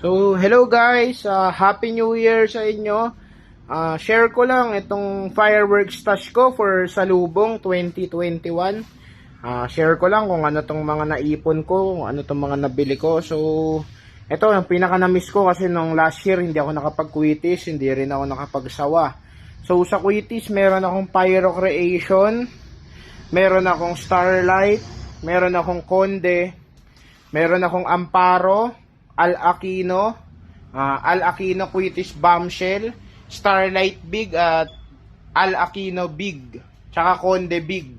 So, hello guys, Happy New Year sa inyo. Share ko lang itong fireworks stash ko for Salubong 2021. Share ko lang kung ano tong mga naipon ko, kung ano tong mga nabili ko. So, ito yung pinaka na-miss ko kasi nung last year hindi ako nakapag-quitis, hindi rin ako nakapagsawa. So, sa quitis meron akong Pyro Creation, meron akong Starlight, meron akong Conde, meron akong Amparo, Al Aquino Quitis Bombshell, Starlight Big at Al Aquino Big, tsaka Conde Big,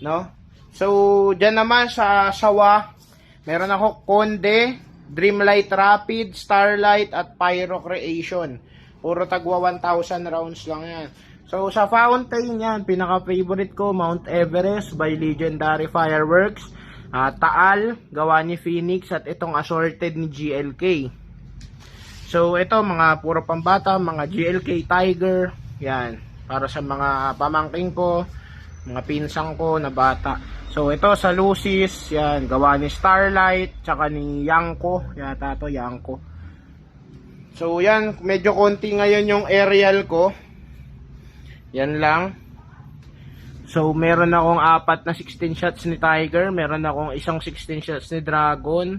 no? So, dyan naman sa sawa, meron ako Conde, Dreamlight Rapid, Starlight at Pyro Creation. Puro tagwa 1,000 rounds lang yan. So, sa fountain yan, pinaka-favorite ko, Mount Everest by Legendary Fireworks. Taal, gawa ni Phoenix, at itong assorted ni GLK. So, ito, mga puro pambata, mga GLK Tiger. Yan, para sa mga pamangking ko, mga pinsang ko na bata. So, ito sa Lucis, yan, gawa ni Starlight, tsaka ni Yanko. Yata to, Yanko. So, yan, medyo konti ngayon yung aerial ko. Yan lang. So, meron akong 4 na 16 shots ni Tiger, meron akong isang 16 shots ni Dragon,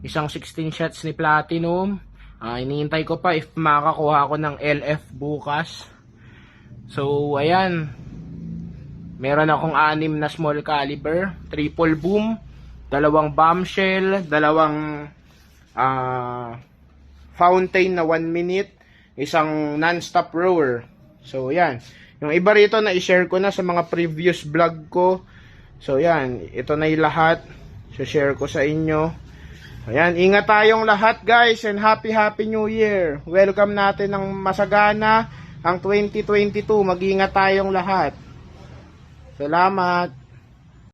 isang 16 shots ni Platinum. Iniintay ko pa if makakuha ako ng LF bukas. So, ayan. Meron akong 6 na small caliber, triple boom, 2 bombshell, 2 fountain na 1 minute, isang non-stop rower. So, ayan. Yung iba rito na i-share ko na sa mga previous vlog ko. So, yan. Ito na yung lahat. So, share ko sa inyo. Ayan. Ingat tayong lahat, guys. And happy New Year. Welcome natin ng masagana ang 2022. Mag-ingat tayong lahat. Salamat.